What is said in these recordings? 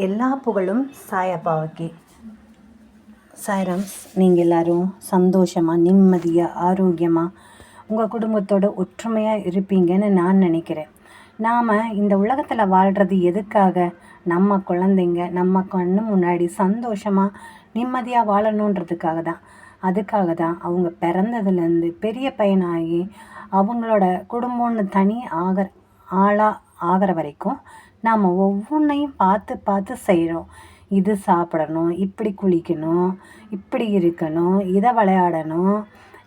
எல்லா புகழும் சாயப்பாவுக்கே. சாய்ராம்ஸ், நீங்கள் எல்லோரும் சந்தோஷமாக, நிம்மதியாக, ஆரோக்கியமாக உங்கள் குடும்பத்தோட ஒற்றுமையாக இருப்பீங்கன்னு நான் நினைக்கிறேன். நாம் இந்த உலகத்தில் வாழ்கிறது எதுக்காக? நம்ம குழந்தைங்க நம்ம கண்ணு முன்னாடி சந்தோஷமாக நிம்மதியாக வாழணுன்றதுக்காக தான். அதுக்காக தான் அவங்க பிறந்ததுலேருந்து பெரிய பையனாகி அவங்களோட குடும்பம்னு தனி ஆகிற வரைக்கும் நாம் ஒவ்வொன்றையும் பார்த்து பார்த்து செய்கிறோம். இது சாப்பிடணும், இப்படி குளிக்கணும், இப்படி இருக்கணும், இதை விளையாடணும்,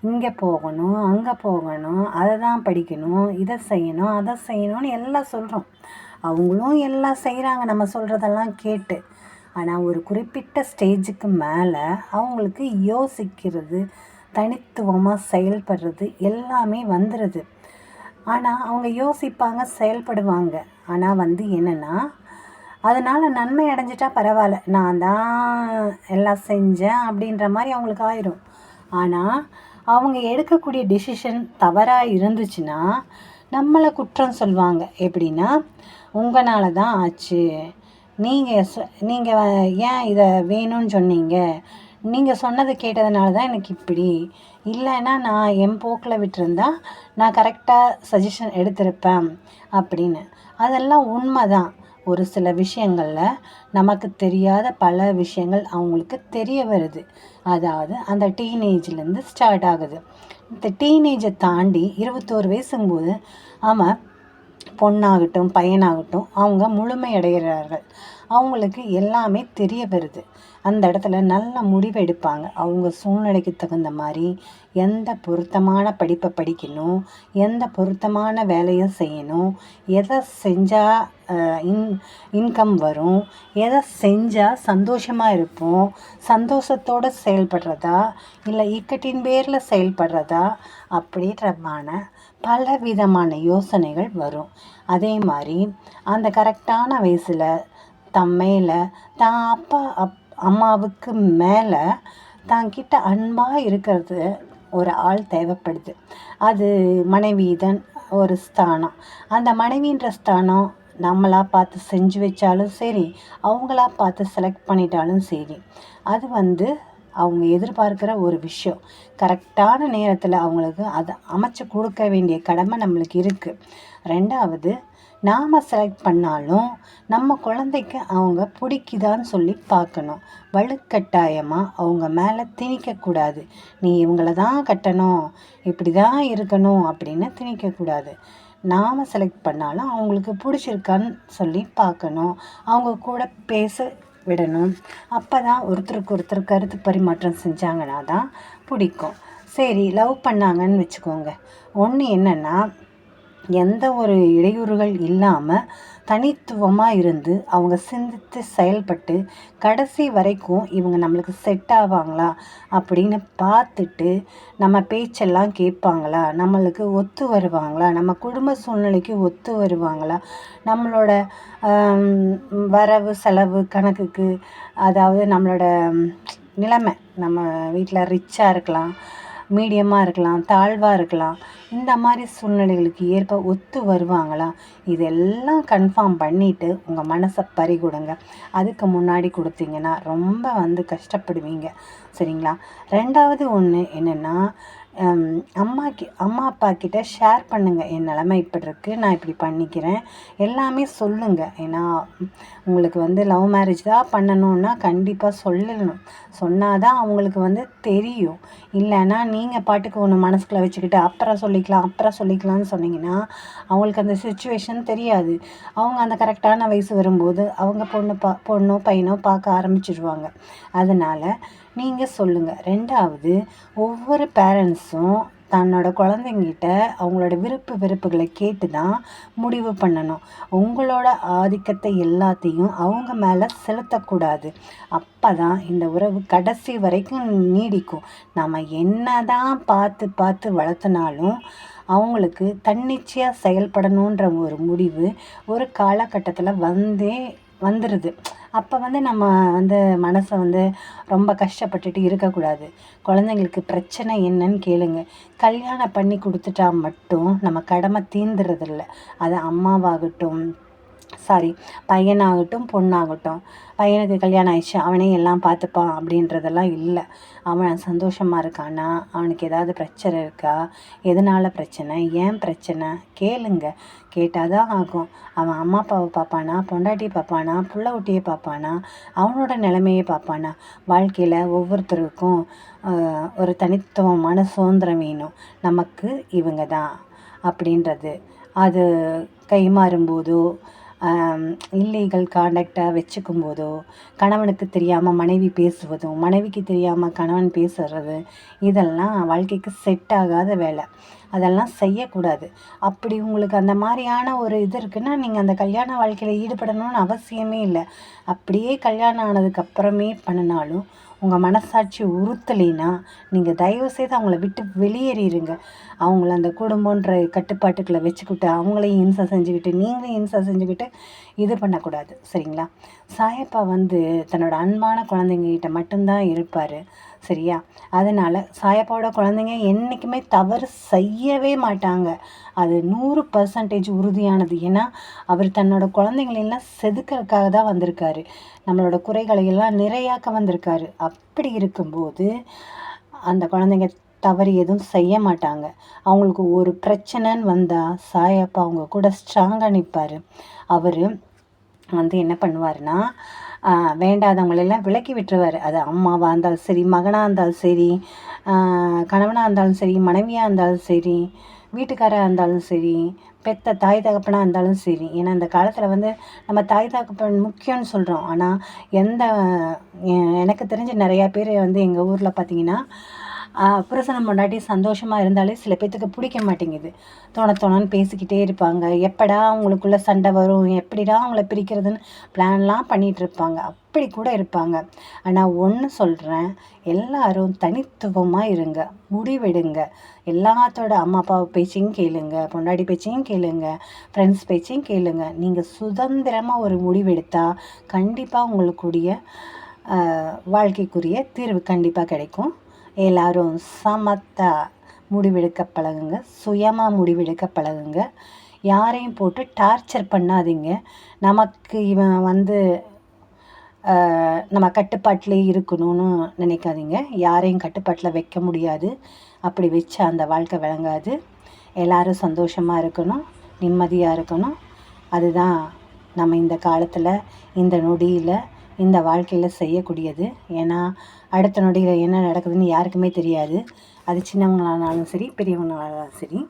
இங்கே போகணும், அங்கே போகணும், அதை தான் படிக்கணும், இதை செய்யணும், அதை செய்யணும்னு எல்லாம் சொல்கிறோம். அவங்களும் எல்லாம் செய்கிறாங்க நம்ம சொல்கிறதெல்லாம் கேட்டு. ஆனால் ஒரு குறிப்பிட்ட ஸ்டேஜுக்கு மேலே அவங்களுக்கு யோசிக்கிறது, தனித்துவமாக செயல்படுறது எல்லாமே வந்துடுது. ஆனால் அவங்க யோசிப்பாங்க, செயல்படுவாங்க. ஆனால் என்னென்னா, அதனால் நன்மை அடைஞ்சிட்டா பரவாயில்ல, நான் தான் எல்லாம் செஞ்சேன் அப்படின்ற மாதிரி அவங்களுக்கு ஆயிரும். ஆனால் அவங்க எடுக்கக்கூடிய டிசிஷன் தவறாக இருந்துச்சுன்னா நம்மளை குற்றம் சொல்லுவாங்க. எப்படின்னா, உங்களால் தான் ஆச்சு, நீங்கள் ஏன் இதை வேணும்னு சொன்னீங்க, நீங்கள் சொன்னதை கேட்டதுனால தான் எனக்கு இப்படி, இல்லைன்னா நான் என் போக்கில் விட்டுருந்தா நான் கரெக்டாக சஜஷன் எடுத்திருப்பேன் அப்படின்னு. அதெல்லாம் உண்மை தான். ஒரு சில விஷயங்களில் நமக்கு தெரியாத பல விஷயங்கள் அவங்களுக்கு தெரிய வருது. அதாவது அந்த டீனேஜ்லேருந்து ஸ்டார்ட் ஆகுது. இந்த டீனேஜை தாண்டி 21 வயசுங்கும்போது அவன் பொண்ணாகட்டும் பையனாகட்டும் அவங்க முழுமை அடைகிறார்கள். அவங்களுக்கு எல்லாமே தெரிய வருது. அந்த இடத்துல நல்ல முடிவு எடுப்பாங்க. அவங்க சூழ்நிலைக்கு தகுந்த மாதிரி எந்த பொருத்தமான படிப்பை படிக்கணும், எந்த பொருத்தமான வேலையை செய்யணும், எதை செஞ்சால் இன்கம் வரும், எதை செஞ்சால் சந்தோஷமாக இருப்போம், சந்தோஷத்தோடு செயல்படுறதா இல்லை இக்கட்டின் பேரில் செயல்படுறதா அப்படின்றமான பல விதமான யோசனைகள் வரும். அதே மாதிரி அந்த கரெக்டான வயசில் மேலே தான் அம்மாவுக்கு மேலே தாங்கிட்ட அன்பாக இருக்கிறது ஒரு ஆள் தேவைப்படுது. அது மனைவி தான் ஒரு ஸ்தானம். அந்த மனைவின்ற ஸ்தானம் நம்மளாக பார்த்து செஞ்சு வச்சாலும் சரி, அவங்களா பார்த்து செலக்ட் பண்ணிட்டாலும் சரி, அது அவங்க எதிர்பார்க்குற ஒரு விஷயம். கரெக்டான நேரத்தில் அவங்களுக்கு அதை அமைச்சு கொடுக்க வேண்டிய கடமை நம்மளுக்கு இருக்குது. ரெண்டாவது, நாம் செலக்ட் பண்ணாலும் நம்ம குழந்தைக்கு அவங்க பிடிக்குதான்னு சொல்லி பார்க்கணும். வலுக்கட்டாயமாக அவங்க மேலே திணிக்கக்கூடாது. நீ இவங்கள தான் கட்டணும், இப்படி தான் இருக்கணும் அப்படின்னு திணிக்கக்கூடாது. நாம் செலக்ட் பண்ணாலும் அவங்களுக்கு பிடிச்சிருக்கான்னு சொல்லி பார்க்கணும். அவங்க கூட பேச விடணும். அப்போ தான் ஒருத்தருக்கு ஒருத்தர் கருத்து பரிமாற்றம் செஞ்சாங்கன்னா தான் பிடிக்கும். சரி, லவ் பண்ணாங்கன்னு வச்சுக்கோங்க. ஒன்று என்னென்னா, எந்த ஒரு இடையூறுகள் இல்லாமல் தனித்துவமாக இருந்து அவங்க சிந்தித்து செயல்பட்டு கடைசி வரைக்கும் இவங்க நம்மளுக்கு செட் ஆவாங்களா அப்படின்னு பார்த்துட்டு நம்ம பேச்செல்லாம் கேட்பாங்களா, நம்மளுக்கு ஒத்து வருவாங்களா, நம்ம குடும்ப சூழ்நிலைக்கு ஒத்து வருவாங்களா, நம்மளோட வரவு செலவு கணக்குக்கு, அதாவது நம்மளோட நிலைமை, நம்ம வீட்டில் ரிச்சாக இருக்கலாம், மீடியமாக இருக்கலாம், தாழ்வாக இருக்கலாம், இந்த மாதிரி சூழ்நிலைகளுக்கு ஏற்ப ஒத்து வருவாங்களா, இதெல்லாம் கன்ஃபார்ம் பண்ணிவிட்டு உங்கள் மனசை பறிகொடுங்க. அதுக்கு முன்னாடி கொடுத்தீங்கன்னா ரொம்ப கஷ்டப்படுவீங்க. சரிங்களா? ரெண்டாவது ஒன்று என்னென்னா, அம்மா அப்பா கிட்ட ஷேர் பண்ணுங்கள். என் நிலமை இப்படி இருக்குது, நான் இப்படி பண்ணிக்கிறேன், எல்லாமே சொல்லுங்கள். ஏன்னா உங்களுக்கு லவ் மேரேஜ் தான் பண்ணணுன்னா கண்டிப்பாக சொல்லணும். சொன்னால் தான் அவங்களுக்கு தெரியும். இல்லைன்னா நீங்கள் பாட்டுக்கு ஒன்று மனசுக்குள்ளே வச்சுக்கிட்டு அப்புறம் சொல்லிக்கலாம்னு சொன்னீங்கன்னா அவங்களுக்கு அந்த சிச்சுவேஷன் தெரியாது. அவங்க அந்த கரெக்டான வயசு வரும்போது அவங்க பொண்ணோ பையனோ பார்க்க ஆரம்பிச்சிடுவாங்க. அதனால் நீங்கள் சொல்லுங்கள். ரெண்டாவது, ஒவ்வொரு பேரண்ட்ஸும் தன்னோட குழந்தைங்கிட்ட அவங்களோட வெறுப்புகளை கேட்டு தான் முடிவு பண்ணணும். உங்களோட ஆதிக்கத்தை எல்லாத்தையும் அவங்க மேலே செலுத்தக்கூடாது. அப்போ தான் இந்த உறவு கடைசி வரைக்கும் நீடிக்கும். நம்ம என்ன தான் பார்த்து வளர்த்தினாலும் அவங்களுக்கு தன்னிச்சையாக செயல்படணுன்ற ஒரு முடிவு ஒரு காலகட்டத்தில் வந்துடுது. அப்போ நம்ம மனசை ரொம்ப கஷ்டப்பட்டுட்டு இருக்கக்கூடாது. குழந்தைங்களுக்கு பிரச்சனை என்னன்னு கேளுங்க. கல்யாணம் பண்ணி கொடுத்துட்டா மட்டும் நம்ம கடமை தீந்துறதில்ல. அது அம்மாவாகட்டும், சாரி, பையனாகட்டும் பொண்ணாகட்டும், பையனுக்கு கல்யாணம் ஆயிடுச்சு அவனே எல்லாம் பார்த்துப்பான் அப்படின்றதெல்லாம் இல்லை. அவன் சந்தோஷமாக இருக்கானா, அவனுக்கு ஏதாவது பிரச்சனை இருக்கா, எதனால் பிரச்சனை, ஏன் பிரச்சனை கேளுங்க. கேட்டால் தான் ஆகும். அவன் அம்மா அப்பாவை பார்ப்பானா, பொண்டாட்டியை பார்ப்பானா, புள்ள குட்டியை பார்ப்பானா, அவனோட நிலைமையை பார்ப்பானா. வாழ்க்கையில் ஒவ்வொருத்தருக்கும் ஒரு தனித்துவமான சுதந்திரம் வேணும். நமக்கு இவங்க தான் அப்படின்றது. அது கை மாறும்போதோ இல்லீகல் காண்டக்டை வச்சுக்கும் போதோ, கணவனுக்கு தெரியாமல் மனைவி பேசுவதும், மனைவிக்கு தெரியாமல் கணவன் பேசுறது, இதெல்லாம் வாழ்க்கைக்கு செட் ஆகாத வேலை. அதெல்லாம் செய்யக்கூடாது. அப்படி உங்களுக்கு அந்த மாதிரியான ஒரு இது இருக்குன்னா நீங்கள் அந்த கல்யாண வாழ்க்கையில் ஈடுபடணும்னு அவசியமே இல்லை. அப்படியே கல்யாணம் ஆனதுக்கப்புறமே பண்ணினாலும் உங்கள் மனசாட்சி உறுத்தலைன்னா நீங்கள் தயவுசெய்து அவங்கள விட்டு வெளியேறிடுங்க. அவங்கள அந்த குடும்பன்ற கட்டுப்பாட்டுக்களை வச்சுக்கிட்டு அவங்களையும் இம்சை செஞ்சுக்கிட்டு நீங்களும் இம்சை செஞ்சுக்கிட்டு இது பண்ணக்கூடாது. சரிங்களா? சாயப்பா தன்னோட அன்பான குழந்தைங்ககிட்ட மட்டும்தான் இருப்பார். சரியா? அதனால் சாயப்பாவோட குழந்தைங்க என்றைக்குமே தவறு செய்யவே மாட்டாங்க. அது 100% உறுதியானது. ஏன்னா அவர் தன்னோட குழந்தைங்களெல்லாம் செதுக்கிறதுக்காக தான் வந்திருக்காரு. நம்மளோட குறைகளையெல்லாம் நிறையாக்க வந்திருக்காரு. அப்படி இருக்கும்போது அந்த குழந்தைங்க தவறு எதுவும் செய்ய மாட்டாங்க. அவங்களுக்கு ஒரு பிரச்சனைன்னு வந்தால் சாயப்பா அவங்க கூட ஸ்ட்ராங்காக நிற்பார். அவர் என்ன பண்ணுவார்னா, வேண்டாதவங்களெல்லாம் விலக்கி விட்டுருவார். அது அம்மாவாக இருந்தாலும் சரி, மகனாக இருந்தாலும் சரி, கணவனாக இருந்தாலும் சரி, மனைவியாக இருந்தாலும் சரி, வீட்டுக்காராக இருந்தாலும் சரி, பெத்த தாய் தகப்பனாக இருந்தாலும் சரி. ஏன்னா இந்த காலத்தில் நம்ம தாய் தகப்பன் முக்கியம்னு சொல்கிறோம். ஆனால் எனக்கு தெரிஞ்ச நிறையா பேர் எங்கள் ஊரில் பார்த்திங்கன்னா புருஷனை முன்னாடி சந்தோஷமாக இருந்தாலே சில பேர்த்துக்கு பிடிக்க மாட்டேங்குது. தோணன்னு பேசிக்கிட்டே இருப்பாங்க. எப்படா அவங்களுக்குள்ளே சண்டை வரும், எப்படிடா அவங்கள பிரிக்கிறதுன்னு பிளான்லாம் பண்ணிகிட்டு இருப்பாங்க. அப்படி கூட இருப்பாங்க. ஆனால் ஒன்று சொல்கிறேன், எல்லாரும் தனித்துவமாக இருங்க, முடிவெடுங்க. எல்லாத்தோட அம்மா அப்பா பேச்சையும் கேளுங்க, பொண்டாடி பேச்சையும் கேளுங்க, ஃப்ரெண்ட்ஸ் பேச்சையும் கேளுங்க. நீங்கள் சுதந்திரமாக ஒரு முடிவெடுத்தால் கண்டிப்பாக உங்களுக்குரிய வாழ்க்கைக்குரிய தீர்வு கண்டிப்பாக கிடைக்கும். எல்லாரும் சமத்தாக முடிவெடுக்க பழகுங்க, சுயமாக முடிவெடுக்க பழகுங்க. யாரையும் போட்டு டார்ச்சர் பண்ணாதீங்க. நமக்கு இவன் நம்ம கட்டுப்பாட்டிலே இருக்கணும்னு நினைக்காதீங்க. யாரையும் கட்டுப்பாட்டில் வைக்க முடியாது. அப்படி வச்சா அந்த வாழ்க்கை விளங்காது. எல்லோரும் சந்தோஷமாக இருக்கணும், நிம்மதியாக இருக்கணும். அதுதான் நம்ம இந்த காலத்தில், இந்த நொடியில், இந்த வாழ்க்கையில் செய்யக்கூடியது. ஏன்னா அடுத்த நொடியில் என்ன நடக்குதுன்னு யாருக்குமே தெரியாது. அது சின்னவங்களானாலும் சரி, பெரியவங்களானாலும் சரி.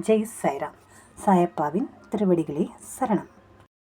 ஜெய் சாய்ராம். சாயப்பாவின் திருவடிகளே சரணம்.